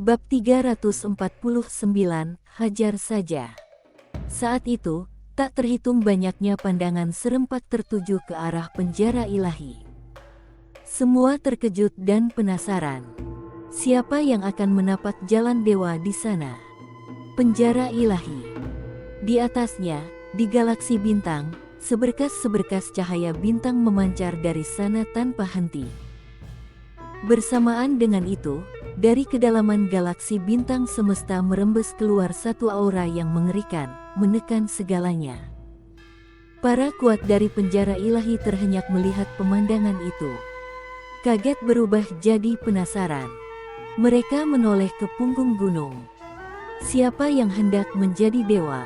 Bab 349, Hajar saja. Saat itu, tak terhitung banyaknya pandangan serempak tertuju ke arah penjara ilahi. Semua terkejut dan penasaran. Siapa yang akan menapak jalan dewa di sana? Penjara ilahi. Di atasnya, di galaksi bintang, seberkas-seberkas cahaya bintang memancar dari sana tanpa henti. Bersamaan dengan itu, dari kedalaman galaksi bintang semesta merembes keluar satu aura yang mengerikan, menekan segalanya. Para kuat dari penjara ilahi terhenyak melihat pemandangan itu. Kaget berubah jadi penasaran. Mereka menoleh ke punggung gunung. Siapa yang hendak menjadi dewa?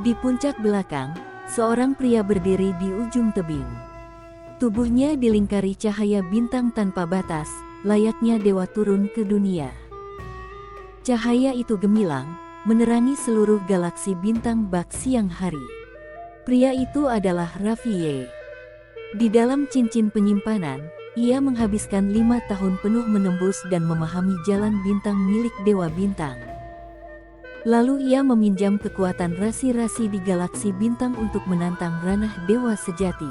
Di puncak belakang, seorang pria berdiri di ujung tebing. Tubuhnya dilingkari cahaya bintang tanpa batas, layaknya dewa turun ke dunia. Cahaya itu gemilang, menerangi seluruh galaksi bintang bak siang hari. Pria itu adalah Raffiye. Di dalam cincin penyimpanan, ia menghabiskan 5 tahun penuh menembus dan memahami jalan bintang milik Dewa Bintang. Lalu ia meminjam kekuatan rasi-rasi di galaksi bintang untuk menantang ranah dewa sejati.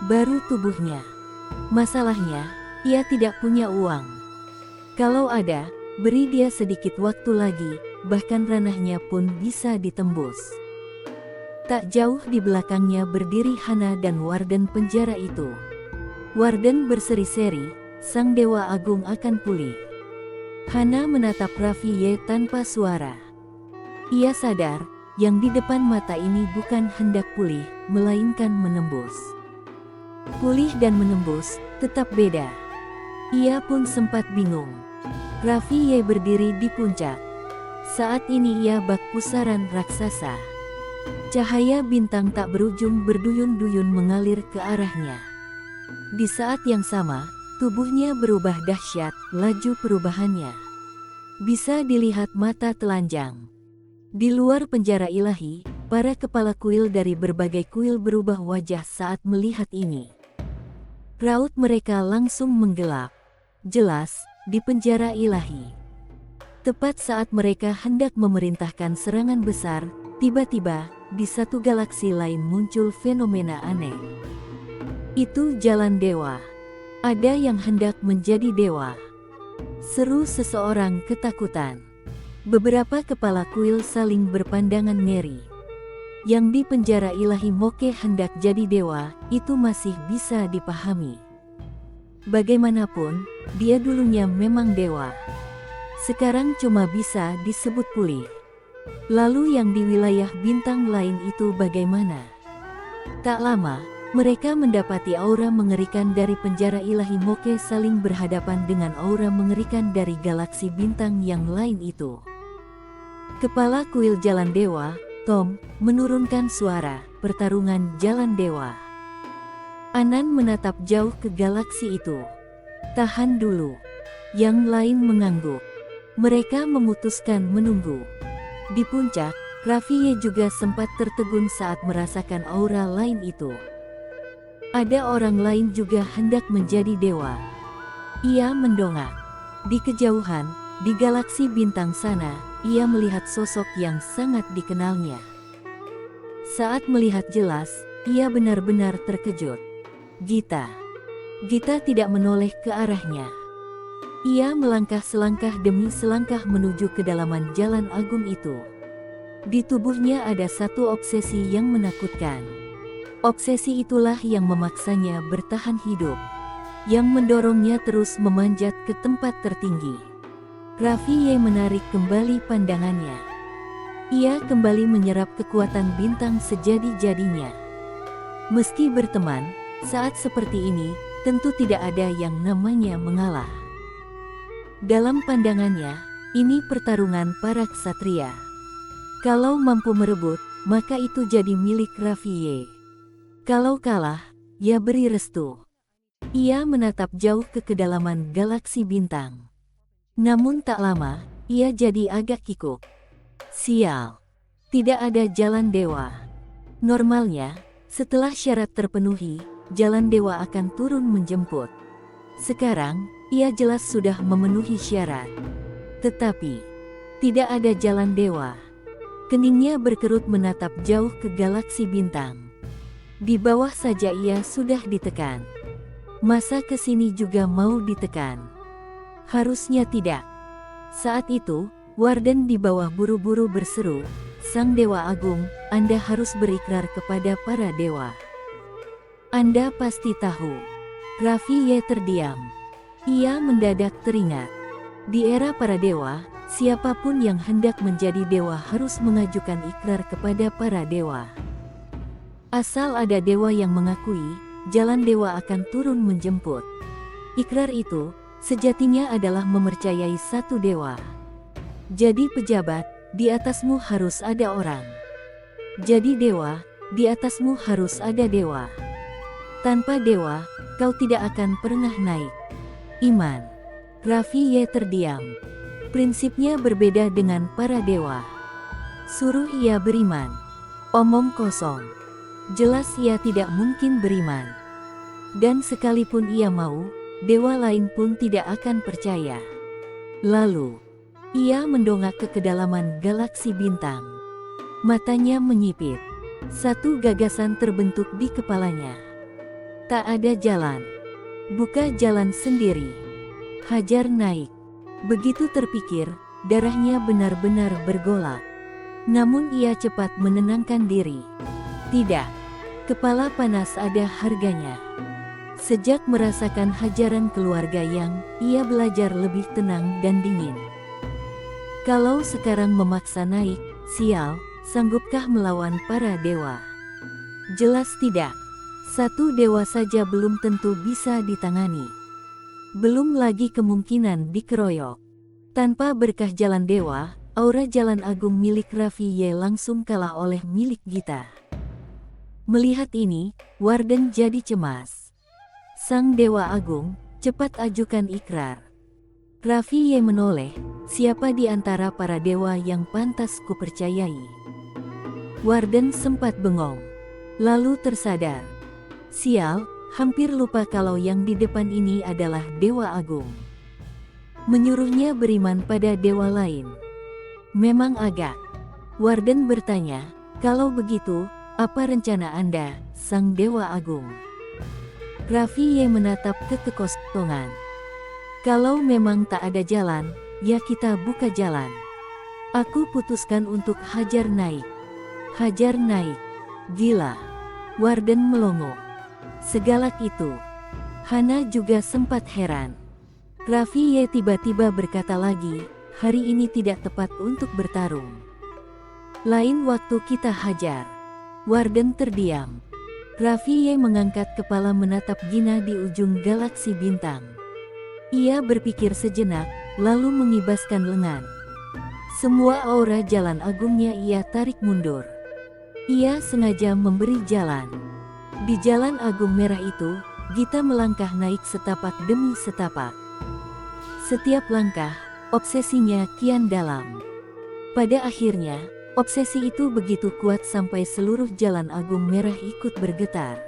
Baru tubuhnya. Masalahnya, ia tidak punya uang. Kalau ada, beri dia sedikit waktu lagi, bahkan ranahnya pun bisa ditembus. Tak jauh di belakangnya berdiri Hana dan warden penjara itu. Warden berseri-seri, sang dewa agung akan pulih. Hana menatap Raffiye tanpa suara. Ia sadar, yang di depan mata ini bukan hendak pulih, melainkan menembus. Pulih dan menembus, tetap beda. Ia pun sempat bingung. Raffiye berdiri di puncak. Saat ini ia bak pusaran raksasa. Cahaya bintang tak berujung berduyun-duyun mengalir ke arahnya. Di saat yang sama, tubuhnya berubah dahsyat, laju perubahannya. Bisa dilihat mata telanjang. Di luar penjara ilahi, para kepala kuil dari berbagai kuil berubah wajah saat melihat ini. Raut mereka langsung menggelap. Jelas, di penjara ilahi. Tepat saat mereka hendak memerintahkan serangan besar, tiba-tiba, di satu galaksi lain muncul fenomena aneh. Itu jalan dewa. Ada yang hendak menjadi dewa. Seru seseorang ketakutan. Beberapa kepala kuil saling berpandangan ngeri. Yang di penjara ilahi Moke hendak jadi dewa, itu masih bisa dipahami. Bagaimanapun, dia dulunya memang dewa. Sekarang cuma bisa disebut pulih. Lalu yang di wilayah bintang lain itu bagaimana? Tak lama, mereka mendapati aura mengerikan dari penjara ilahi Moke saling berhadapan dengan aura mengerikan dari galaksi bintang yang lain itu. Kepala kuil Jalan Dewa, Tom, menurunkan suara, pertarungan jalan dewa. Anan menatap jauh ke galaksi itu. Tahan dulu. Yang lain mengangguk. Mereka memutuskan menunggu. Di puncak, Raffiye juga sempat tertegun saat merasakan aura lain itu. Ada orang lain juga hendak menjadi dewa. Ia mendongak. Di kejauhan, di galaksi bintang sana, ia melihat sosok yang sangat dikenalnya. Saat melihat jelas, ia benar-benar terkejut. Gita. Gita tidak menoleh ke arahnya. Ia melangkah selangkah demi selangkah menuju kedalaman jalan agung itu. Di tubuhnya ada satu obsesi yang menakutkan. Obsesi itulah yang memaksanya bertahan hidup. Yang mendorongnya terus memanjat ke tempat tertinggi. Raffiye menarik kembali pandangannya. Ia kembali menyerap kekuatan bintang sejadi-jadinya. Meski berteman, saat seperti ini, tentu tidak ada yang namanya mengalah. Dalam pandangannya, ini pertarungan para ksatria. Kalau mampu merebut, maka itu jadi milik Raffiye. Kalau kalah, ya beri restu. Ia menatap jauh ke kedalaman galaksi bintang. Namun tak lama, ia jadi agak kikuk. Sial. Tidak ada jalan dewa. Normalnya, setelah syarat terpenuhi, jalan dewa akan turun menjemput. Sekarang, ia jelas sudah memenuhi syarat. Tetapi, tidak ada jalan dewa. Keningnya berkerut menatap jauh ke galaksi bintang. Di bawah saja ia sudah ditekan. Masa kesini juga mau ditekan? Harusnya tidak. Saat itu, Warden di bawah buru-buru berseru, "Sang Dewa Agung, Anda harus berikrar kepada para dewa. Anda pasti tahu." Raffi Ye terdiam. Ia mendadak teringat. Di era para dewa, siapapun yang hendak menjadi dewa harus mengajukan ikrar kepada para dewa. Asal ada dewa yang mengakui, jalan dewa akan turun menjemput. Ikrar itu, sejatinya adalah mempercayai satu dewa. Jadi pejabat, di atasmu harus ada orang. Jadi dewa, di atasmu harus ada dewa. Tanpa dewa, kau tidak akan pernah naik. Iman. Raffi Ye terdiam. Prinsipnya berbeda dengan para dewa. Suruh ia beriman. Omong kosong. Jelas ia tidak mungkin beriman. Dan sekalipun ia mau, dewa lain pun tidak akan percaya. Lalu, ia mendongak ke kedalaman galaksi bintang. Matanya menyipit. Satu gagasan terbentuk di kepalanya. Tak ada jalan. Buka jalan sendiri. Hajar naik. Begitu terpikir, darahnya benar-benar bergolak. Namun ia cepat menenangkan diri. Tidak. Kepala panas ada harganya. Sejak merasakan hajaran keluarga yang, ia belajar lebih tenang dan dingin. Kalau sekarang memaksa naik, sial, sanggupkah melawan para dewa? Jelas tidak. Satu dewa saja belum tentu bisa ditangani. Belum lagi kemungkinan dikeroyok. Tanpa berkah jalan dewa, aura jalan agung milik Raffi Ye langsung kalah oleh milik Gita. Melihat ini, Warden jadi cemas. Sang Dewa Agung, cepat ajukan ikrar. Raffi Ye menoleh, siapa di antara para dewa yang pantas kupercayai? Warden sempat bengong. Lalu tersadar. Sial, hampir lupa kalau yang di depan ini adalah Dewa Agung. Menyuruhnya beriman pada dewa lain. Memang agak. Warden bertanya, kalau begitu, apa rencana Anda, Sang Dewa Agung? Raffi Ye menatap ke kekosongan. Kalau memang tak ada jalan, ya kita buka jalan. Aku putuskan untuk hajar naik. Hajar naik. Gila. Warden melongo. Segalak itu. Hana juga sempat heran. Raffi Ye tiba-tiba berkata lagi, hari ini tidak tepat untuk bertarung. Lain waktu kita hajar. Warden terdiam. Raffi Ye mengangkat kepala menatap Gina di ujung galaksi bintang. Ia berpikir sejenak, lalu mengibaskan lengan. Semua aura jalan agungnya ia tarik mundur. Ia sengaja memberi jalan. Di jalan agung merah itu, Gita melangkah naik setapak demi setapak. Setiap langkah, obsesinya kian dalam. Pada akhirnya, obsesi itu begitu kuat sampai seluruh jalan agung merah ikut bergetar.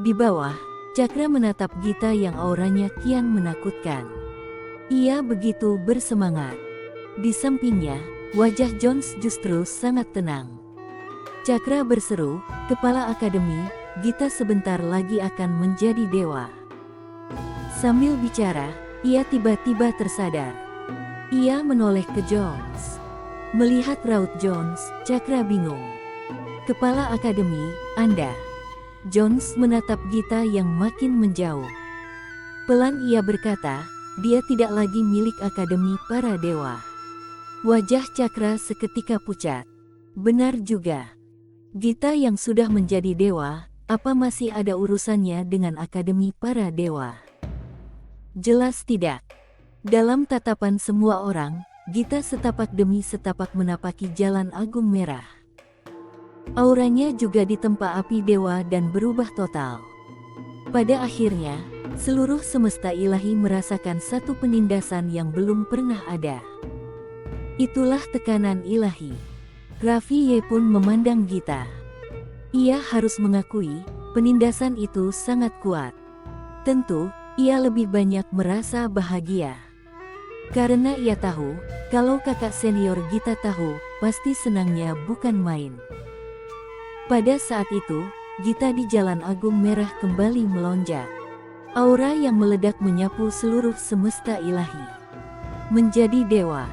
Di bawah, Cakra menatap Gita yang auranya kian menakutkan. Ia begitu bersemangat. Di sampingnya, wajah Jones justru sangat tenang. Cakra berseru, Kepala Akademi, Gita sebentar lagi akan menjadi dewa. Sambil bicara, ia tiba-tiba tersadar. Ia menoleh ke Jones. Melihat raut Jones, Cakra bingung. Kepala Akademi, Anda. Jones menatap Gita yang makin menjauh. Pelan ia berkata, dia tidak lagi milik Akademi para dewa. Wajah Cakra seketika pucat. Benar juga. Gita yang sudah menjadi dewa, apa masih ada urusannya dengan Akademi para dewa? Jelas tidak. Dalam tatapan semua orang, Gita setapak demi setapak menapaki jalan agung merah. Auranya juga ditempa api dewa dan berubah total. Pada akhirnya, seluruh semesta ilahi merasakan satu penindasan yang belum pernah ada. Itulah tekanan ilahi. Raffi Ye pun memandang Gita. Ia harus mengakui, penindasan itu sangat kuat. Tentu, ia lebih banyak merasa bahagia. Karena ia tahu, kalau kakak senior Gita tahu, pasti senangnya bukan main. Pada saat itu, Gita di Jalan Agung Merah kembali melonjak. Aura yang meledak menyapu seluruh semesta ilahi. Menjadi dewa.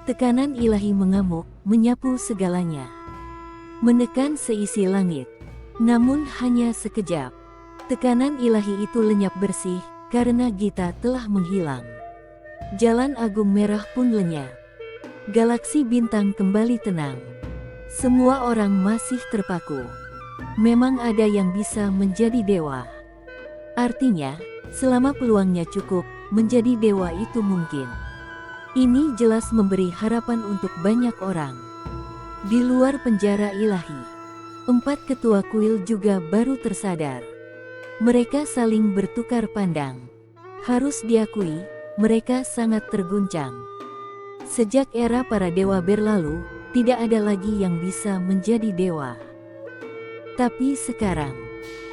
Tekanan ilahi mengamuk, menyapu segalanya. Menekan seisi langit. Namun hanya sekejap. Tekanan ilahi itu lenyap bersih, karena Gita telah menghilang. Jalan Agung Merah pun lenyap. Galaksi bintang kembali tenang. Semua orang masih terpaku. Memang ada yang bisa menjadi dewa. Artinya, selama peluangnya cukup, menjadi dewa itu mungkin. Ini jelas memberi harapan untuk banyak orang. Di luar penjara ilahi, 4 ketua kuil juga baru tersadar. Mereka saling bertukar pandang. Harus diakui, mereka sangat terguncang. Sejak era para dewa berlalu, tidak ada lagi yang bisa menjadi dewa. Tapi sekarang,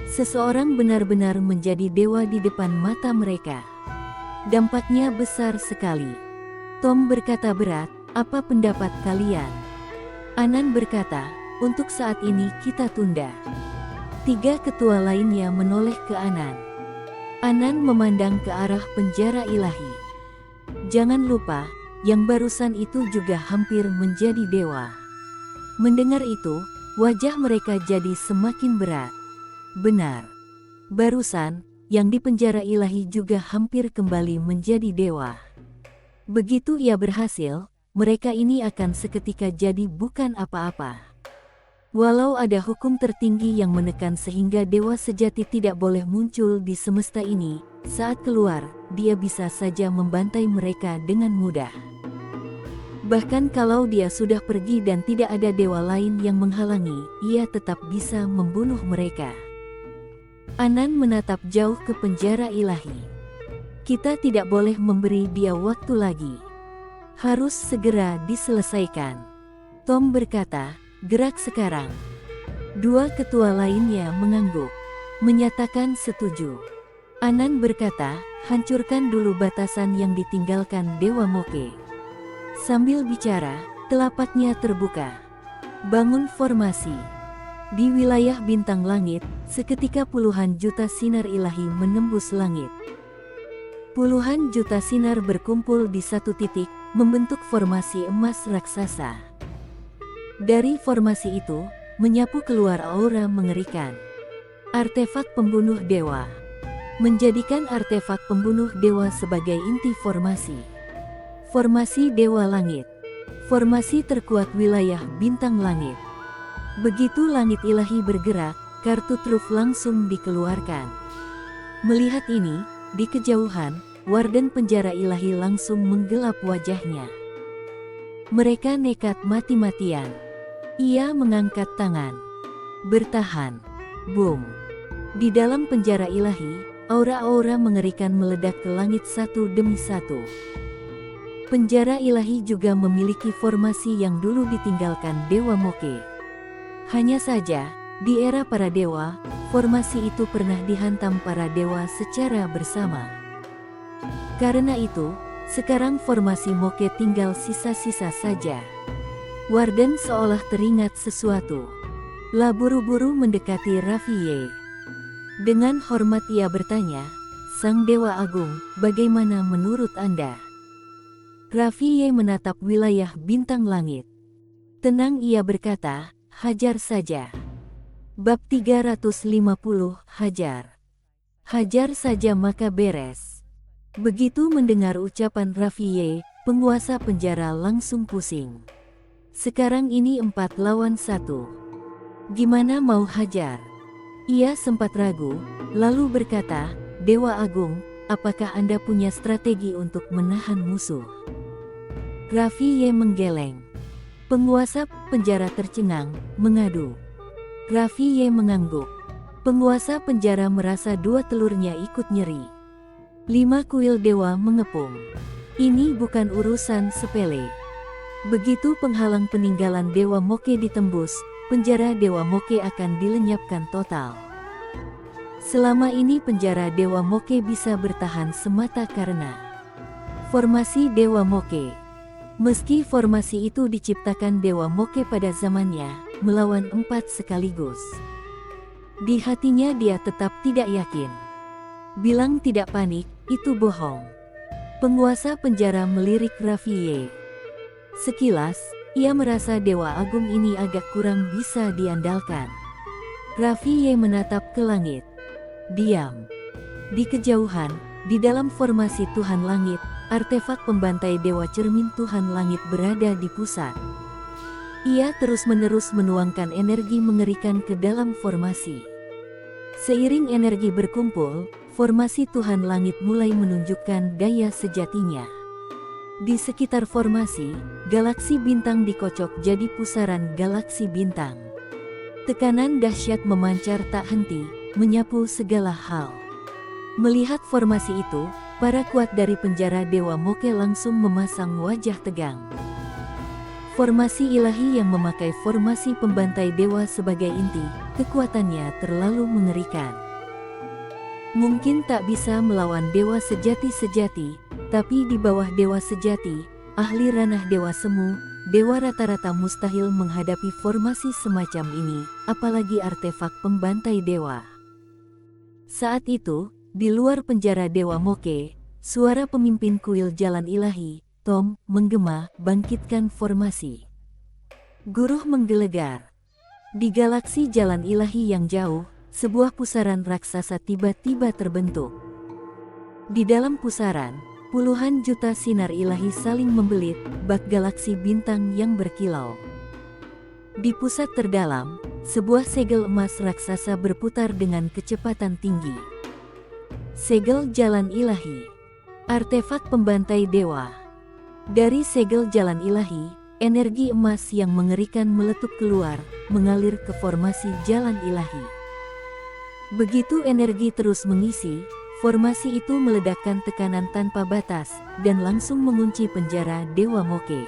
seseorang benar-benar menjadi dewa di depan mata mereka. Dampaknya besar sekali. Tom berkata berat, "Apa pendapat kalian?" Anan berkata, "Untuk saat ini kita tunda." 3 ketua lainnya menoleh ke Anan. Anan memandang ke arah penjara ilahi. "Jangan lupa, yang barusan itu juga hampir menjadi dewa." Mendengar itu, wajah mereka jadi semakin berat. Benar. Barusan, yang di penjara ilahi juga hampir kembali menjadi dewa. Begitu ia berhasil, mereka ini akan seketika jadi bukan apa-apa. Walau ada hukum tertinggi yang menekan sehingga dewa sejati tidak boleh muncul di semesta ini, saat keluar, dia bisa saja membantai mereka dengan mudah. Bahkan kalau dia sudah pergi dan tidak ada dewa lain yang menghalangi, ia tetap bisa membunuh mereka. Anan menatap jauh ke penjara ilahi. Kita tidak boleh memberi dia waktu lagi. Harus segera diselesaikan. Tom berkata, "Gerak sekarang." 2 ketua lainnya mengangguk, menyatakan setuju. Anan berkata, "Hancurkan dulu batasan yang ditinggalkan Dewa Moke." Sambil bicara, telapaknya terbuka. Bangun formasi. Di wilayah bintang langit, seketika puluhan juta sinar ilahi menembus langit. Puluhan juta sinar berkumpul di satu titik, membentuk formasi emas raksasa. Dari formasi itu, menyapu keluar aura mengerikan. Artefak pembunuh dewa. Menjadikan artefak pembunuh dewa sebagai inti formasi. Formasi Dewa Langit. Formasi terkuat wilayah bintang langit. Begitu langit ilahi bergerak, kartu truf langsung dikeluarkan. Melihat ini, di kejauhan, warden penjara ilahi langsung menggelap wajahnya. Mereka nekat mati-matian. Ia mengangkat tangan. Bertahan. Boom. Di dalam penjara ilahi, aura-aura mengerikan meledak ke langit satu demi satu. Penjara ilahi juga memiliki formasi yang dulu ditinggalkan Dewa Moke. Hanya saja, di era para dewa, formasi itu pernah dihantam para dewa secara bersama. Karena itu, sekarang formasi Moke tinggal sisa-sisa saja. Warden seolah teringat sesuatu. Lah buru-buru mendekati Raffiye. Dengan hormat ia bertanya, "Sang Dewa Agung, bagaimana menurut Anda?" Raffiye menatap wilayah bintang langit. Tenang, ia berkata, "Hajar saja." Bab 350, Hajar. Hajar saja maka beres. Begitu mendengar ucapan Raffiye, penguasa penjara langsung pusing. Sekarang ini 4 lawan 1. Gimana mau hajar? Ia sempat ragu, lalu berkata, "Dewa Agung, apakah Anda punya strategi untuk menahan musuh?" Raffiye menggeleng. Penguasa penjara tercengang, mengadu. Raffiye mengangguk. Penguasa penjara merasa 2 telurnya ikut nyeri. 5 kuil dewa mengepung. Ini bukan urusan sepele. Begitu penghalang peninggalan Dewa Moke ditembus, penjara Dewa Moke akan dilenyapkan total. Selama ini penjara Dewa Moke bisa bertahan semata karena Formasi Dewa Moke. Meski formasi itu diciptakan Dewa Moke pada zamannya, melawan 4 sekaligus. Di hatinya dia tetap tidak yakin. Bilang tidak panik, itu bohong. Penguasa penjara melirik Raffiye. Sekilas, ia merasa Dewa Agung ini agak kurang bisa diandalkan. Raffiye menatap ke langit. Diam. Di kejauhan, di dalam formasi Tuhan Langit, artefak pembantai Dewa Cermin Tuhan Langit berada di pusat. Ia terus-menerus menuangkan energi mengerikan ke dalam formasi. Seiring energi berkumpul, formasi Tuhan Langit mulai menunjukkan daya sejatinya. Di sekitar formasi, galaksi bintang dikocok jadi pusaran galaksi bintang. Tekanan dahsyat memancar tak henti, menyapu segala hal. Melihat formasi itu, para kuat dari penjara Dewa Moke langsung memasang wajah tegang. Formasi ilahi yang memakai formasi pembantai dewa sebagai inti, kekuatannya terlalu mengerikan. Mungkin tak bisa melawan dewa sejati-sejati, tapi di bawah dewa sejati, ahli ranah dewa semu, dewa rata-rata mustahil menghadapi formasi semacam ini, apalagi artefak pembantai dewa. Saat itu, di luar penjara Dewa Moke, suara pemimpin kuil Jalan Ilahi, Tom, menggema, bangkitkan formasi. Guruh menggelegar. Di galaksi Jalan Ilahi yang jauh, sebuah pusaran raksasa tiba-tiba terbentuk. Di dalam pusaran, puluhan juta sinar ilahi saling membelit, bak galaksi bintang yang berkilau. Di pusat terdalam, sebuah segel emas raksasa berputar dengan kecepatan tinggi. Segel Jalan Ilahi. Artefak pembantai dewa. Dari segel Jalan Ilahi, energi emas yang mengerikan meletup keluar, mengalir ke formasi Jalan Ilahi. Begitu energi terus mengisi, formasi itu meledakkan tekanan tanpa batas, dan langsung mengunci penjara Dewa Moke.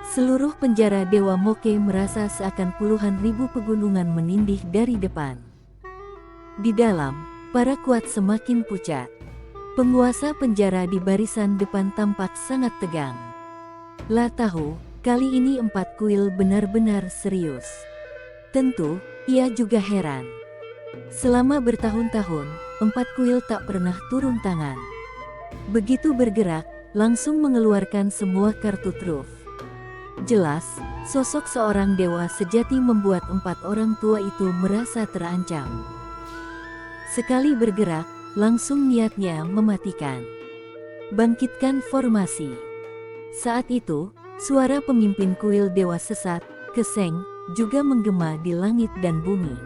Seluruh penjara Dewa Moke merasa seakan puluhan ribu pegunungan menindih dari depan. Di dalam, para kuat semakin pucat. Penguasa penjara di barisan depan tampak sangat tegang. Lah tahu, kali ini 4 kuil benar-benar serius. Tentu, ia juga heran. Selama bertahun-tahun, 4 kuil tak pernah turun tangan. Begitu bergerak, langsung mengeluarkan semua kartu truf. Jelas, sosok seorang dewa sejati membuat 4 orang tua itu merasa terancam. Sekali bergerak, langsung niatnya mematikan. Bangkitkan formasi. Saat itu, suara pemimpin kuil dewa sesat, Keseng, juga menggema di langit dan bumi.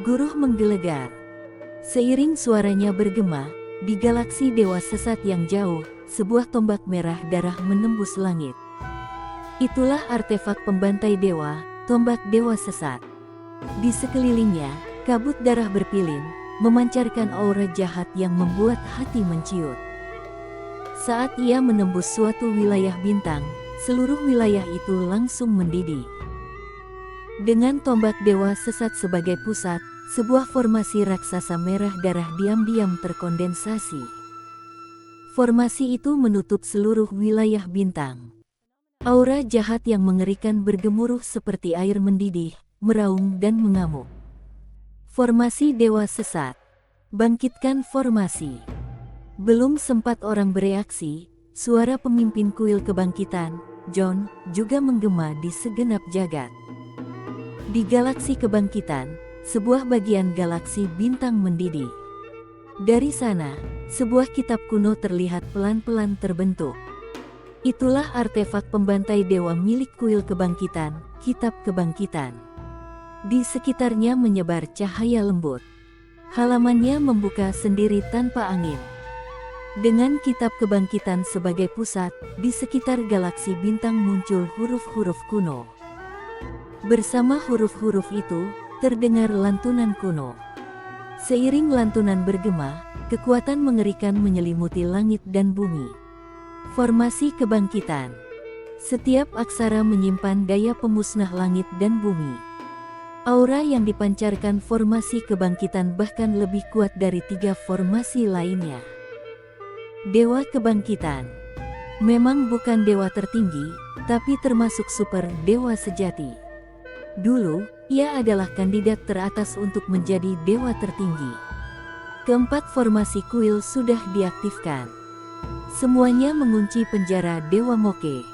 Guruh menggelegar. Seiring suaranya bergema, di galaksi dewa sesat yang jauh, sebuah tombak merah darah menembus langit. Itulah artefak pembantai dewa, tombak dewa sesat. Di sekelilingnya, kabut darah berpilin, memancarkan aura jahat yang membuat hati menciut. Saat ia menembus suatu wilayah bintang, seluruh wilayah itu langsung mendidih. Dengan tombak dewa sesat sebagai pusat, sebuah formasi raksasa merah darah diam-diam terkondensasi. Formasi itu menutup seluruh wilayah bintang. Aura jahat yang mengerikan bergemuruh seperti air mendidih, meraung dan mengamuk. Formasi dewa sesat. Bangkitkan formasi. Belum sempat orang bereaksi, suara pemimpin kuil kebangkitan, John, juga menggema di segenap jagat. Di galaksi kebangkitan, sebuah bagian galaksi bintang mendidih. Dari sana, sebuah kitab kuno terlihat pelan-pelan terbentuk. Itulah artefak pembantai dewa milik kuil kebangkitan, Kitab Kebangkitan. Di sekitarnya menyebar cahaya lembut. Halamannya membuka sendiri tanpa angin. Dengan Kitab Kebangkitan sebagai pusat, di sekitar galaksi bintang muncul huruf-huruf kuno. Bersama huruf-huruf itu, terdengar lantunan kuno. Seiring lantunan bergema, kekuatan mengerikan menyelimuti langit dan bumi. Formasi kebangkitan. Setiap aksara menyimpan daya pemusnah langit dan bumi. Aura yang dipancarkan formasi kebangkitan bahkan lebih kuat dari 3 formasi lainnya. Dewa Kebangkitan. Memang bukan dewa tertinggi, tapi termasuk super dewa sejati. Dulu, ia adalah kandidat teratas untuk menjadi dewa tertinggi. Keempat formasi kuil sudah diaktifkan. Semuanya mengunci penjara Dewa Moke.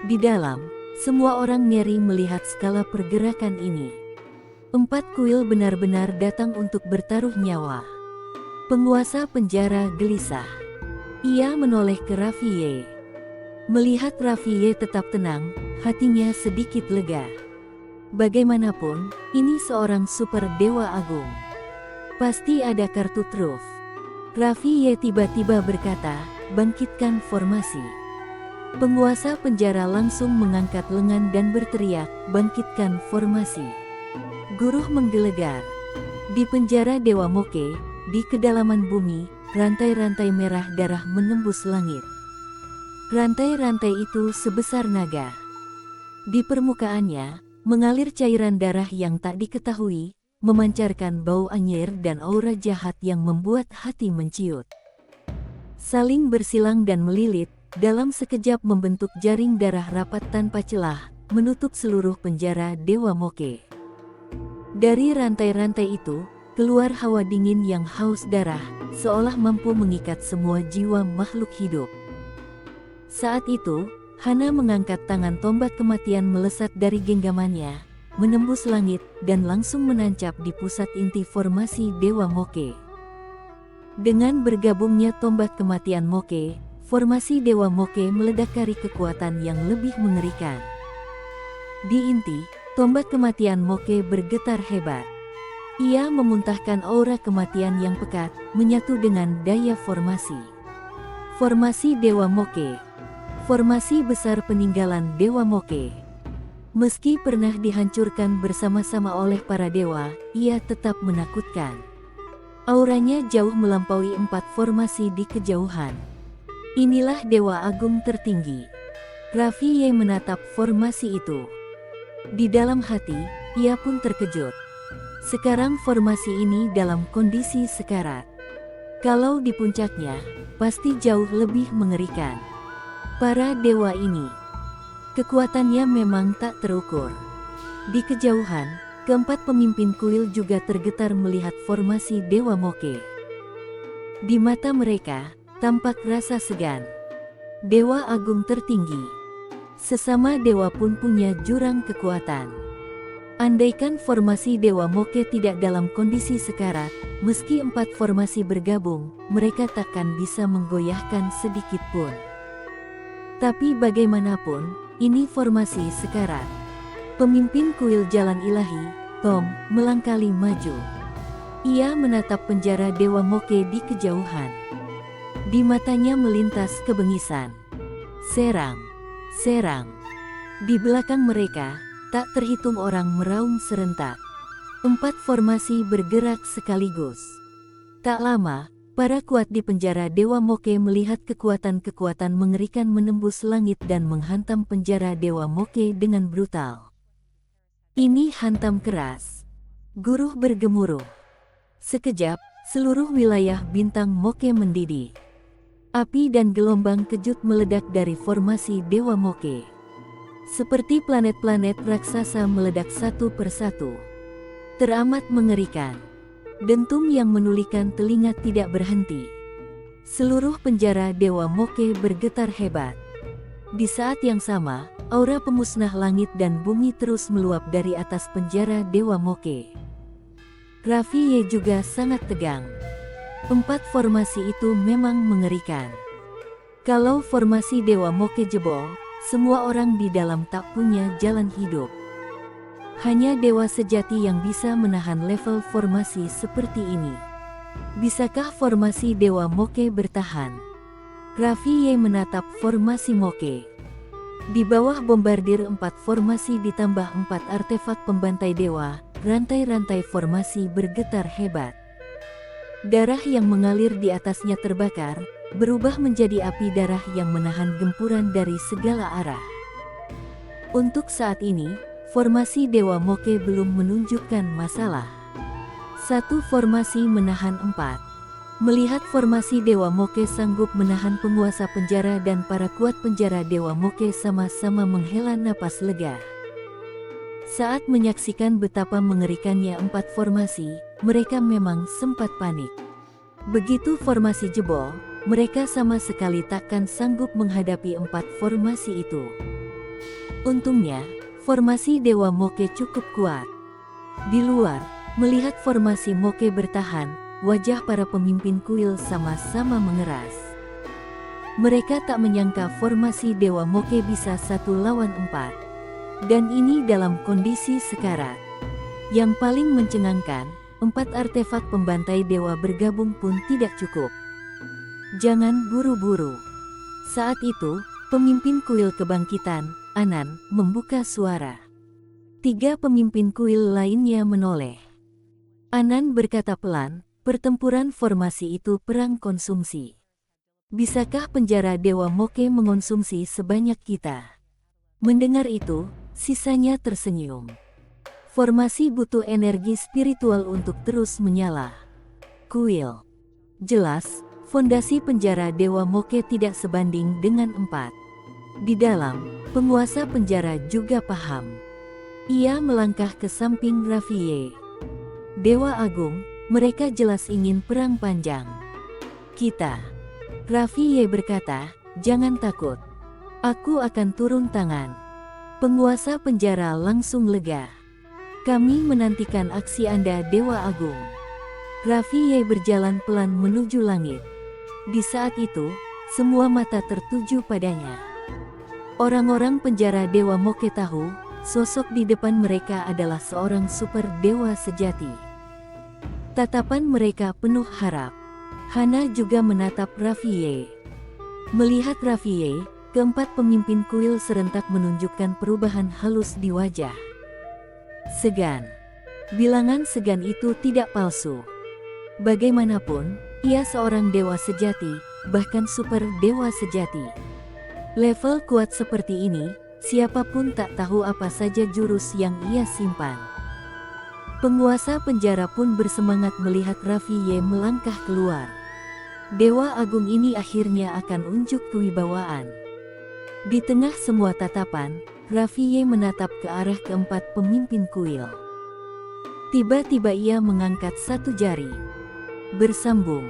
Di dalam, semua orang ngeri melihat skala pergerakan ini. 4 kuil benar-benar datang untuk bertaruh nyawa. Penguasa penjara gelisah. Ia menoleh ke Raffiye. Melihat Raffiye tetap tenang, hatinya sedikit lega. Bagaimanapun, ini seorang super dewa agung. Pasti ada kartu truf. Raffiye tiba-tiba berkata, "Bangkitkan formasi." Penguasa penjara langsung mengangkat lengan dan berteriak, "Bangkitkan formasi." Guruh menggelegar. Di penjara Dewa Moke, di kedalaman bumi, rantai-rantai merah darah menembus langit. Rantai-rantai itu sebesar naga. Di permukaannya, mengalir cairan darah yang tak diketahui, memancarkan bau anyir dan aura jahat yang membuat hati menciut. Saling bersilang dan melilit, dalam sekejap membentuk jaring darah rapat tanpa celah, menutup seluruh penjara Dewa Moke. Dari rantai-rantai itu, keluar hawa dingin yang haus darah, seolah mampu mengikat semua jiwa makhluk hidup. Saat itu, Hana mengangkat tangan tombak kematian melesat dari genggamannya, menembus langit, dan langsung menancap di pusat inti formasi Dewa Moke. Dengan bergabungnya tombak kematian Moke, formasi Dewa Moke meledakkari kekuatan yang lebih mengerikan. Di inti, tombak kematian Moke bergetar hebat. Ia memuntahkan aura kematian yang pekat, menyatu dengan daya formasi. Formasi Dewa Moke. Formasi besar peninggalan Dewa Moke. Meski pernah dihancurkan bersama-sama oleh para dewa, ia tetap menakutkan. Auranya jauh melampaui 4 formasi di kejauhan. Inilah Dewa Agung tertinggi. Raffiye menatap formasi itu. Di dalam hati, ia pun terkejut. Sekarang formasi ini dalam kondisi sekarat. Kalau di puncaknya, pasti jauh lebih mengerikan. Para dewa ini, kekuatannya memang tak terukur. Di kejauhan, keempat pemimpin kuil juga tergetar melihat formasi Dewa Moke. Di mata mereka, tampak rasa segan. Dewa Agung tertinggi. Sesama dewa pun punya jurang kekuatan. Andaikan formasi Dewa Moke tidak dalam kondisi sekarat, meski 4 formasi bergabung, mereka takkan bisa menggoyahkan sedikit pun. Tapi bagaimanapun, ini formasi sekarat. Pemimpin kuil Jalan Ilahi, Tom, melangkali maju. Ia menatap penjara Dewa Moke di kejauhan. Di matanya melintas kebengisan. Serang, serang. Di belakang mereka, tak terhitung orang meraung serentak. 4 formasi bergerak sekaligus. Tak lama, para kuat di penjara Dewa Moke melihat kekuatan-kekuatan mengerikan menembus langit dan menghantam penjara Dewa Moke dengan brutal. Ini hantam keras. Guruh bergemuruh. Sekejap, seluruh wilayah bintang Moke mendidih. Api dan gelombang kejut meledak dari formasi Dewa Moke. Seperti planet-planet raksasa meledak satu persatu. Teramat mengerikan. Dentum yang menulikan telinga tidak berhenti. Seluruh penjara Dewa Moke bergetar hebat. Di saat yang sama, aura pemusnah langit dan bumi terus meluap dari atas penjara Dewa Moke. Raffiye juga sangat tegang. 4 formasi itu memang mengerikan. Kalau formasi Dewa Moke jebol, semua orang di dalam tak punya jalan hidup. Hanya dewa sejati yang bisa menahan level formasi seperti ini. Bisakah formasi Dewa Moke bertahan? Raffiye menatap formasi Moke. Di bawah bombardir 4 formasi ditambah 4 artefak pembantai dewa, rantai-rantai formasi bergetar hebat. Darah yang mengalir di atasnya terbakar, berubah menjadi api darah yang menahan gempuran dari segala arah. Untuk saat ini, formasi Dewa Moke belum menunjukkan masalah. 1 formasi menahan 4. Melihat formasi Dewa Moke sanggup menahan penguasa penjara dan para kuat penjara, Dewa Moke sama-sama menghela napas lega. Saat menyaksikan betapa mengerikannya 4 formasi, mereka memang sempat panik. Begitu formasi jebol, mereka sama sekali takkan sanggup menghadapi 4 formasi itu. Untungnya, formasi Dewa Moke cukup kuat. Di luar, melihat formasi Moke bertahan, wajah para pemimpin kuil sama-sama mengeras. Mereka tak menyangka formasi Dewa Moke bisa 1 lawan 4. Dan ini dalam kondisi sekarat. Yang paling mencengangkan, 4 artefak pembantai dewa bergabung pun tidak cukup. Jangan buru-buru. Saat itu, pemimpin kuil kebangkitan, Anan, membuka suara. 3 pemimpin kuil lainnya menoleh. Anan berkata pelan, pertempuran formasi itu perang konsumsi. Bisakah penjara Dewa Moke mengonsumsi sebanyak kita? Mendengar itu, sisanya tersenyum. Formasi butuh energi spiritual untuk terus menyala. Kuil. Jelas, fondasi penjara Dewa Moke tidak sebanding dengan 4. Di dalam, penguasa penjara juga paham. Ia melangkah ke samping Raffier. Dewa Agung, mereka jelas ingin perang panjang. Kita. Raffier berkata, jangan takut. Aku akan turun tangan. Penguasa penjara langsung lega. Kami menantikan aksi Anda, Dewa Agung. Raffier berjalan pelan menuju langit. Di saat itu, semua mata tertuju padanya. Orang-orang penjara Dewa Moke tahu, sosok di depan mereka adalah seorang super dewa sejati. Tatapan mereka penuh harap. Hana juga menatap Raffier. Melihat Raffier, keempat pemimpin kuil serentak menunjukkan perubahan halus di wajah. Segan. Bilangan segan itu tidak palsu. Bagaimanapun, ia seorang dewa sejati, bahkan super dewa sejati. Level kuat seperti ini, siapapun tak tahu apa saja jurus yang ia simpan. Penguasa penjara pun bersemangat melihat Raffier melangkah keluar. Dewa Agung ini akhirnya akan unjuk kewibawaan. Di tengah semua tatapan, Raffier menatap ke arah keempat pemimpin kuil. Tiba-tiba ia mengangkat satu jari. Bersambung.